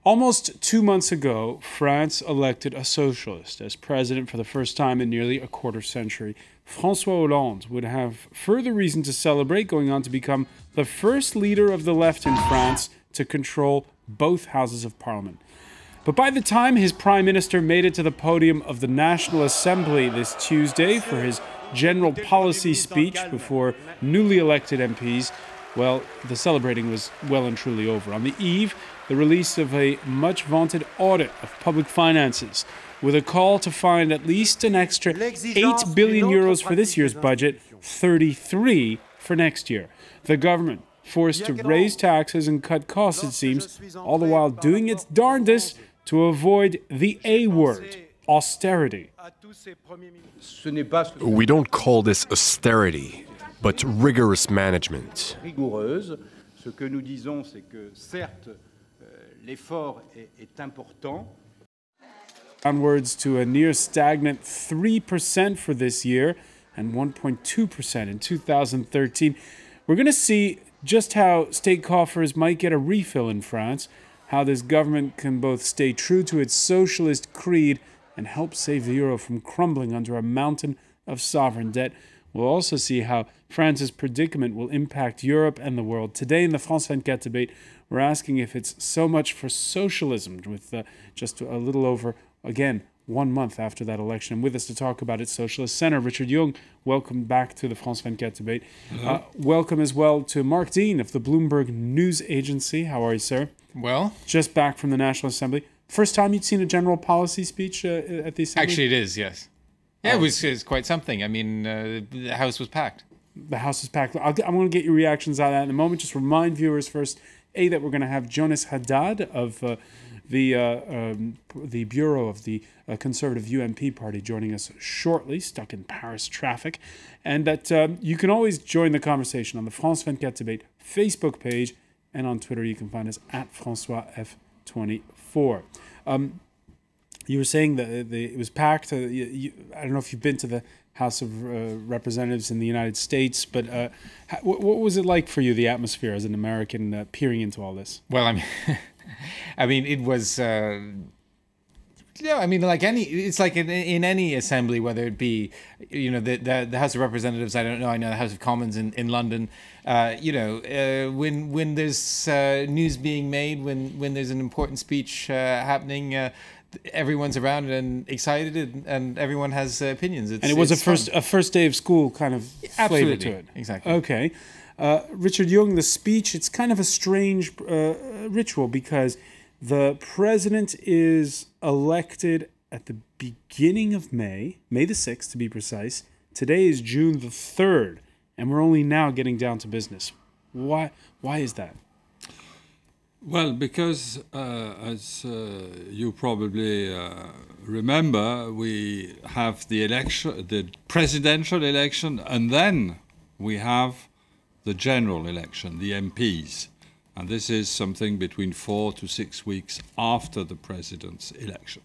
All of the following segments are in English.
Almost 2 months ago, France elected a socialist as president for the first time in nearly a quarter century. François Hollande would have further reason to celebrate, going on to become the first leader of the left in France to control both houses of parliament. But by the time his prime minister made it to the podium of the National Assembly this Tuesday for his general policy speech before newly elected MPs, well, the celebrating was well and truly over. On the eve, the release of a much-vaunted audit of public finances with a call to find at least an extra 8 billion euros for this year's budget, 33 for next year. The government forced to raise taxes and cut costs, it seems, all the while doing its darndest to avoid the A word, austerity. We don't call this austerity, but rigorous management. Downwards to a near stagnant 3% for this year and 1.2% in 2013. We're going to see just how state coffers might get a refill in France, how this government can both stay true to its socialist creed and help save the euro from crumbling under a mountain of sovereign debt. We'll also see how France's predicament will impact Europe and the world. Today in the France 24 debate, we're asking if it's so much for socialism, with just a little over, again, 1 month after that election. And with us to talk about it, Socialist Senator Richard Young. Welcome back to the France 24 debate. Welcome as well to Mark Dean of the Bloomberg News Agency. How are you, sir? Well, just back from the National Assembly. First time you'd seen a general policy speech at the Assembly? Actually, it is, yes. Yeah, it was quite something. I mean, the House was packed. The House was packed. I'm going to get your reactions on that in a moment. Just remind viewers first, that we're going to have Jonas Haddad of the Bureau of the Conservative UMP Party joining us shortly, stuck in Paris traffic. And that you can always join the conversation on the France 24 Debate Facebook page, and on Twitter you can find us at FrancoisF24. You were saying that it was packed. I don't know if you've been to the House of Representatives in the United States, but what was it like for you, the atmosphere as an American peering into all this? Well, I mean, it was. I mean, it's like in any assembly, whether it be, the House of Representatives. I don't know. I know the House of Commons in London. When there's news being made, when there's an important speech happening. Everyone's around and excited, and everyone has opinions. And it was a first day of school kind of flavor to it. Exactly. Okay. Richard Young, the speech, it's kind of a strange ritual because the president is elected at the beginning of May the 6th to be precise. Today is June the 3rd, and we're only now getting down to business. Why is that? Well, because as you probably remember, we have the presidential election, and then we have the general election, the MPs. And this is something between 4 to 6 weeks after the president's election.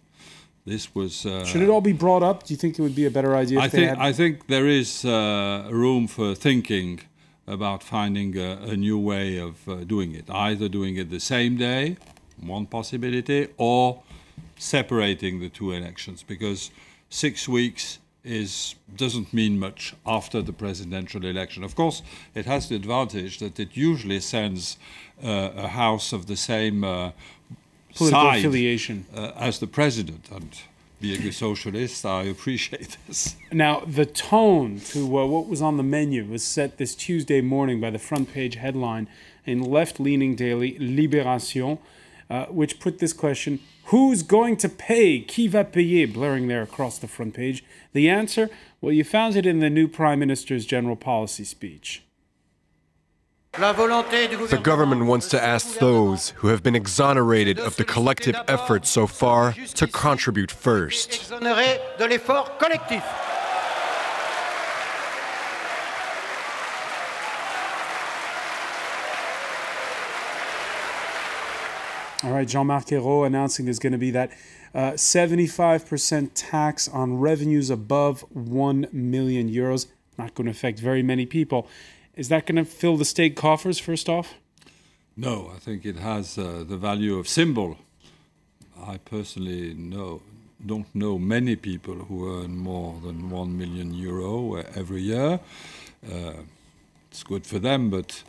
This was. Should it all be brought up? Do you think it would be a better idea? I think there is room for thinking about finding a new way of doing it, either doing it the same day, one possibility, or separating the two elections, because 6 weeks doesn't mean much after the presidential election. Of course, it has the advantage that it usually sends a house of the same political side affiliation as the president, and being a socialist, I appreciate this. Now, the tone to what was on the menu was set this Tuesday morning by the front page headline in left-leaning daily Libération, which put this question, who's going to pay? Qui va payer? Blaring there across the front page. The answer? Well, you found it in the new Prime Minister's general policy speech. The government wants to ask those who have been exonerated of the collective effort so far to contribute first. All right, Jean-Marc Ayrault announcing there's going to be that 75% tax on revenues above 1 million euros. Not going to affect very many people. Is that going to fill the state coffers, first off? No, I think it has the value of symbol I personally don't know many people who earn more than €1 million every year. It's good for them, but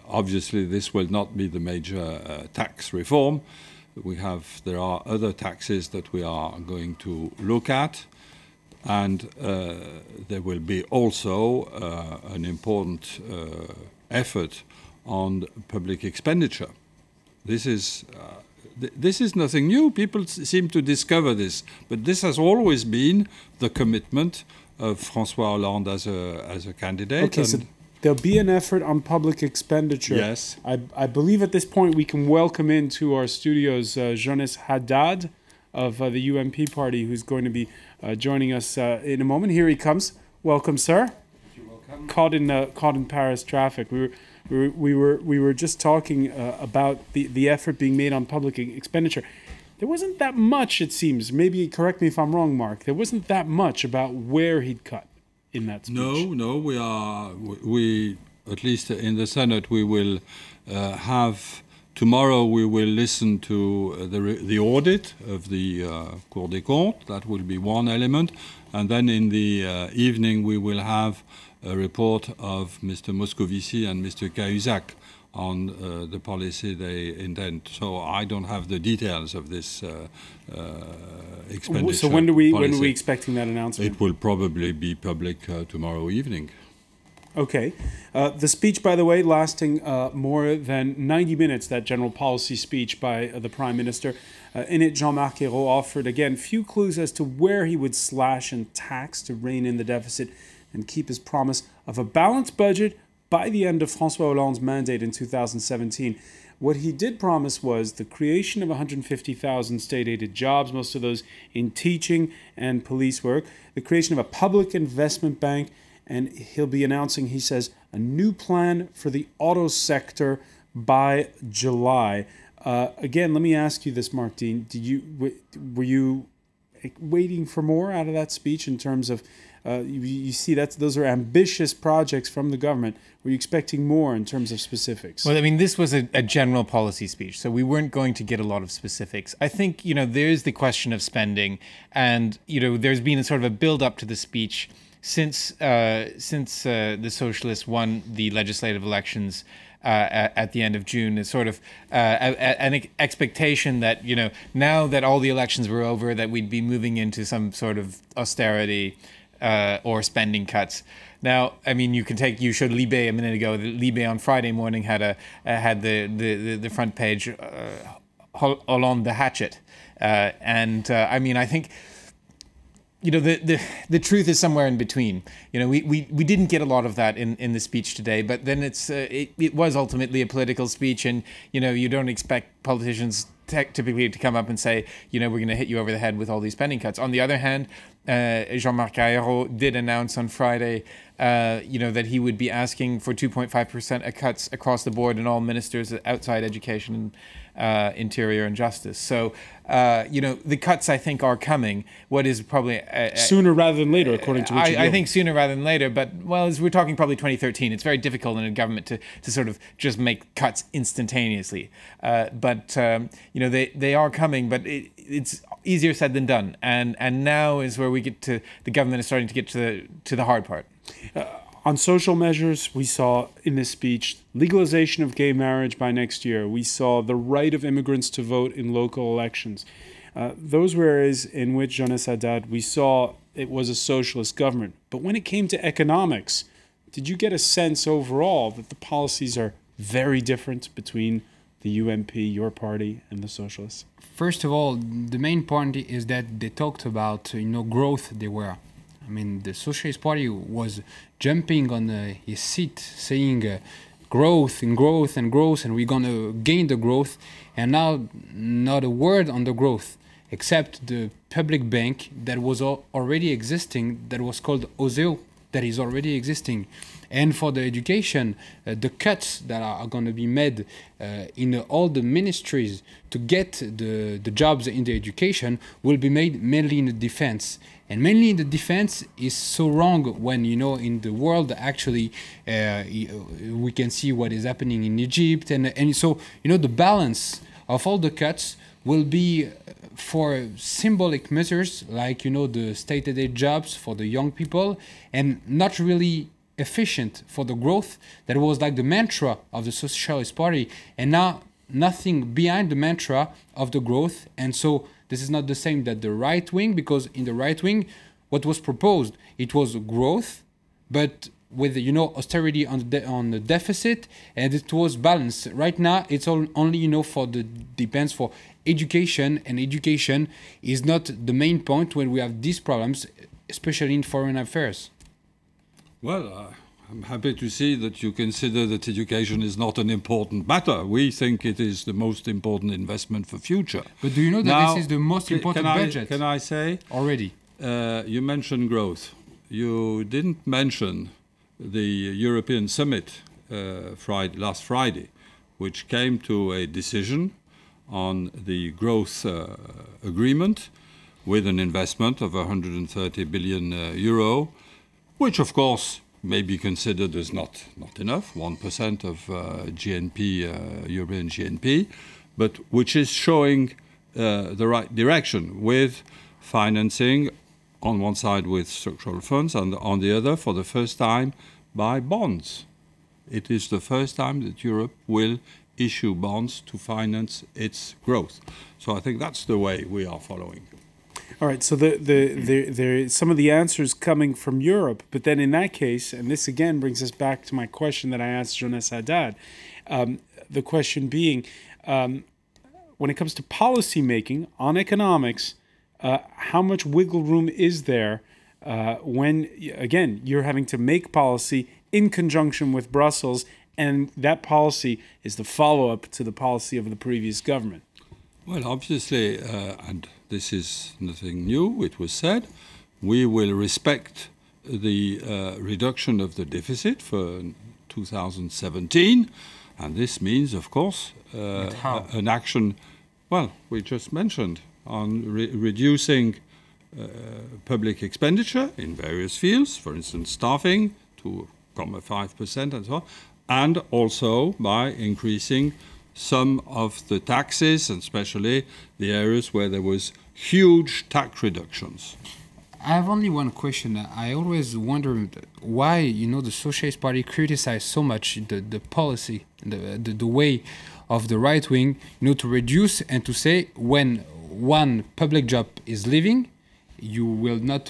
obviously this will not be the major tax reform. There are other taxes that we are going to look at, and there will be also an important effort on public expenditure. This is nothing new. People seem to discover this, but this has always been the commitment of François Hollande as a candidate. Okay, so there'll be an effort on public expenditure. Yes. I believe at this point we can welcome into our studios Jonas Haddad of the UMP party, who's going to be joining us in a moment. Here he comes. Welcome, sir. You're welcome. Caught in Paris traffic. We were just talking about the effort being made on public expenditure. There wasn't that much, it seems. Maybe correct me if I'm wrong, Mark. There wasn't that much about where he'd cut in that speech. No. We at least in the Senate we will have tomorrow. We will listen to the audit of the Cour des Comptes. That will be one element, and then in the evening we will have a report of Mr. Moscovici and Mr. Cahuzac on the policy they intend. So I don't have the details of this expenditure. So when are we expecting that announcement? It will probably be public tomorrow evening. Okay. The speech, by the way, lasting more than 90 minutes, that general policy speech by the Prime Minister. In it, Jean-Marc Ayrault offered, again, few clues as to where he would slash and tax to rein in the deficit and keep his promise of a balanced budget by the end of François Hollande's mandate in 2017. What he did promise was the creation of 150,000 state-aided jobs, most of those in teaching and police work, the creation of a public investment bank, and he'll be announcing, he says, a new plan for the auto sector by July. Again, let me ask you this, Mark Dean. Were you waiting for more out of that speech in terms of you see those are ambitious projects from the government? Were you expecting more in terms of specifics? Well, I mean, this was a general policy speech, so we weren't going to get a lot of specifics. I think, there's the question of spending, and, there's been a sort of a build-up to the speech since the Socialists won the legislative elections at the end of June. Is sort of an expectation that, now that all the elections were over, that we'd be moving into some sort of austerity or spending cuts. Now, I mean, you showed Libé a minute ago. Libé on Friday morning had the front page, Hollande the hatchet, and I mean, I think, the truth is somewhere in between. We didn't get a lot of that in the speech today, but then it was ultimately a political speech, and you don't expect politicians typically to come up and say, we're going to hit you over the head with all these spending cuts. On the other hand, Jean-Marc Ayrault did announce on Friday, that he would be asking for 2.5% cuts across the board in all ministers outside education, interior, and justice. So, the cuts, I think, are coming. What is probably sooner rather than later, according to what I think sooner rather than later. But as we're talking probably 2013, it's very difficult in a government to sort of just make cuts instantaneously. But they are coming. But it's easier said than done. And now is where we get to. The government is starting to get to the hard part. On social measures, we saw in this speech legalization of gay marriage by next year. We saw the right of immigrants to vote in local elections. Those were areas in which, Jonas Haddad, we saw it was a socialist government. But when it came to economics, did you get a sense overall that the policies are very different between the UMP, your party, and the socialists? First of all, the main point is that they talked about, growth they were. I mean, the Socialist Party was jumping on his seat, saying growth and growth and growth, and we're going to gain the growth. And now, not a word on the growth, except the public bank that was already existing, that was called OSEO, that is already existing. And for the education, the cuts that are going to be made in all the ministries to get the jobs in the education will be made mainly in the defense. And mainly in the defense is so wrong when, in the world, actually, we can see what is happening in Egypt. And so, the balance of all the cuts will be for symbolic measures like, you know, the state aid jobs for the young people, and not really efficient for the growth that was like the mantra of the Socialist Party, and now nothing behind the mantra of the growth. And so this is not the same that the right wing, because in the right wing, what was proposed, it was growth, but with, you know, austerity on the deficit, and it was balanced. Right now, it's only, you know, for the depends for education, and education is not the main point when we have these problems, especially in foreign affairs. Well, I'm happy to see that you consider that education is not an important matter. We think it is the most important investment for future. But do you know that Now, this is the most important budget? Can I say? Already. You mentioned growth. You didn't mention the European summit last Friday, which came to a decision on the growth agreement with an investment of 130 billion euro, which of course may be considered as not enough, 1% of GNP, European GNP, but which is showing the right direction with financing on one side with structural funds and on the other, for the first time, by bonds. It is the first time that Europe will issue bonds to finance its growth. So I think that's the way we are following. All right, so there some of the answers coming from Europe, but then in that case, and this again brings us back to my question that I asked Jonas Haddad, the question being, when it comes to policy making on economics, how much wiggle room is there when, again, you're having to make policy in conjunction with Brussels, and that policy is the follow-up to the policy of the previous government? Well, obviously, and this is nothing new, it was said, we will respect the reduction of the deficit for 2017, and this means, of course, an action, well, we just mentioned, on reducing public expenditure in various fields, for instance, staffing to 0.5% and so on, and also by increasing some of the taxes, and especially the areas where there was huge tax reductions. I have only one question. I always wondered why, you know, the Socialist Party criticized so much the policy, the way of the right wing, you know, to reduce and to say when one public job is leaving, you will not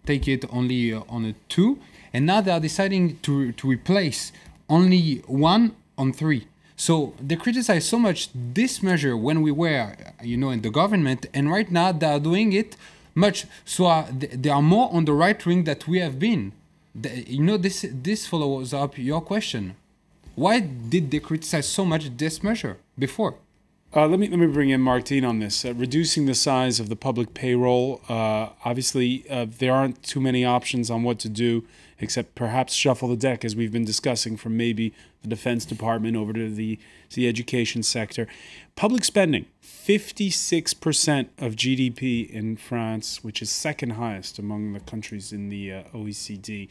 take it only on a 2, and now they are deciding to replace only 1 on 3. So they criticize so much this measure when we were, you know, in the government, and right now they are doing it much. So they are more on the right wing that we have been. You know, this follows up your question. Why did they criticize so much this measure before? Let me bring in Martine on this. Reducing the size of the public payroll. Obviously, there aren't too many options on what to do, except perhaps shuffle the deck, as we've been discussing, from maybe the Defense Department over to the education sector. Public spending, 56% of GDP in France, which is second highest among the countries in the OECD.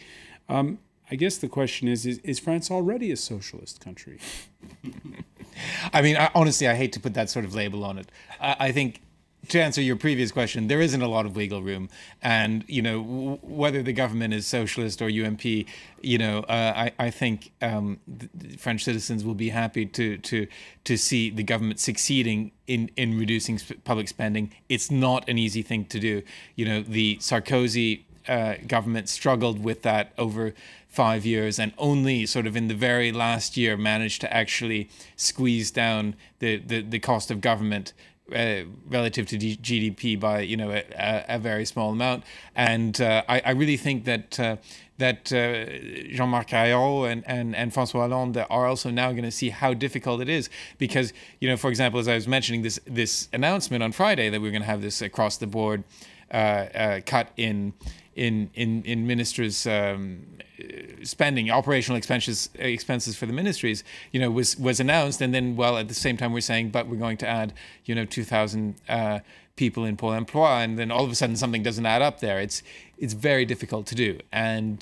I guess the question is France already a socialist country? I mean, honestly, I hate to put that sort of label on it. I think, to answer your previous question, there isn't a lot of wiggle room. And, you know, whether the government is socialist or UMP, you know, I think French citizens will be happy to see the government succeeding in reducing public spending. It's not an easy thing to do. You know, the Sarkozy government struggled with that over 5 years, and only sort of in the very last year managed to actually squeeze down the cost of government relative to GDP by, you know, a very small amount. And I really think that Jean-Marc Ayrault and François Hollande are also now going to see how difficult it is, because, you know, for example, as I was mentioning, this announcement on Friday that we're going to have this across the board cut in ministers' spending, operational expenses for the ministries, you know, was announced, and then, well, at the same time we're saying, but we're going to add, you know, 2,000 people in Pôle Emploi, and then all of a sudden something doesn't add up there. It's very difficult to do, and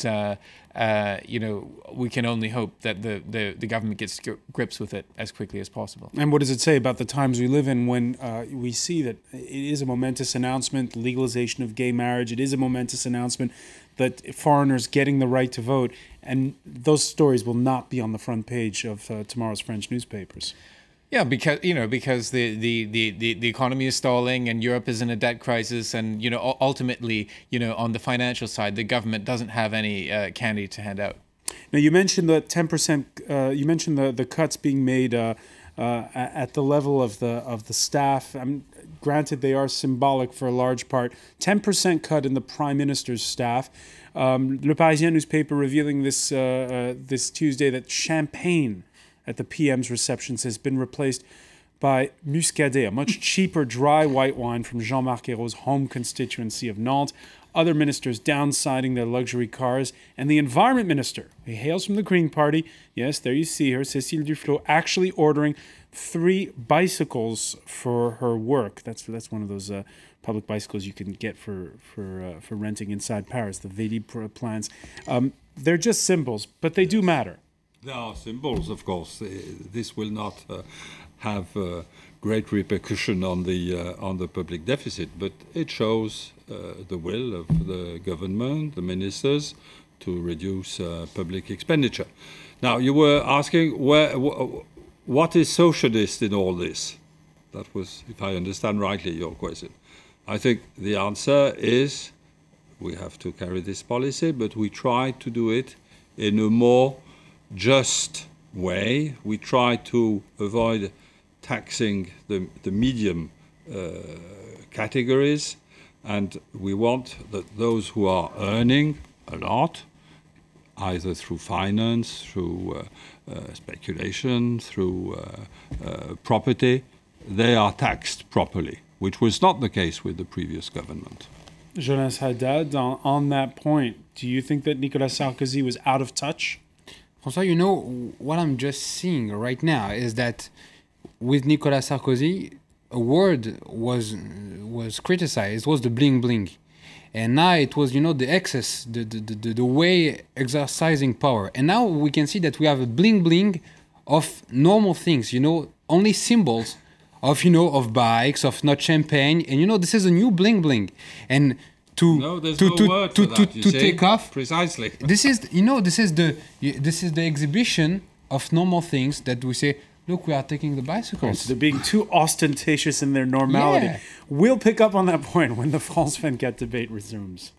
we can only hope that the government gets grips with it as quickly as possible. And what does it say about the times we live in when we see that it is a momentous announcement, legalization of gay marriage, it is a momentous announcement that foreigners getting the right to vote, and those stories will not be on the front page of tomorrow's French newspapers. Yeah, because the economy is stalling and Europe is in a debt crisis, and ultimately, on the financial side, the government doesn't have any candy to hand out. Now, you mentioned the 10%. You mentioned the cuts being made at the level of the staff. Granted, they are symbolic for a large part. 10% cut in the Prime Minister's staff. Le Parisien newspaper revealing this Tuesday that champagne at the PM's receptions has been replaced by Muscadet, a much cheaper dry white wine from Jean-Marc Ayrault's home constituency of Nantes. Other ministers downsizing their luxury cars. And the environment minister, who hails from the Green Party, yes, there you see her, Cécile Duflot, actually ordering 3 bicycles for her work. That's one of those public bicycles you can get for renting inside Paris, the Vélib plans. They're just symbols, but they do matter. There are symbols, of course. This will not have great repercussion on the public deficit, but it shows the will of the government, the ministers, to reduce public expenditure. Now, you were asking what is socialist in all this? That was, if I understand rightly, your question. I think the answer is we have to carry this policy, but we try to do it in a more just way. We try to avoid taxing the medium categories, and we want that those who are earning a lot, either through finance, through speculation, through property, they are taxed properly, which was not the case with the previous government. Jonas Haddad, on that point, do you think that Nicolas Sarkozy was out of touch? François, what I'm just seeing right now is that with Nicolas Sarkozy, a word was criticized. It was the bling bling, and now it was the excess, the way exercising power. And now we can see that we have a bling bling of normal things. Only symbols of bikes, of not champagne, and this is a new bling bling. And to take off precisely. This is the exhibition of normal things that we say, look, we are taking the bicycles. So they're being too ostentatious in their normality. Yeah. We'll pick up on that point when the France 24 debate resumes.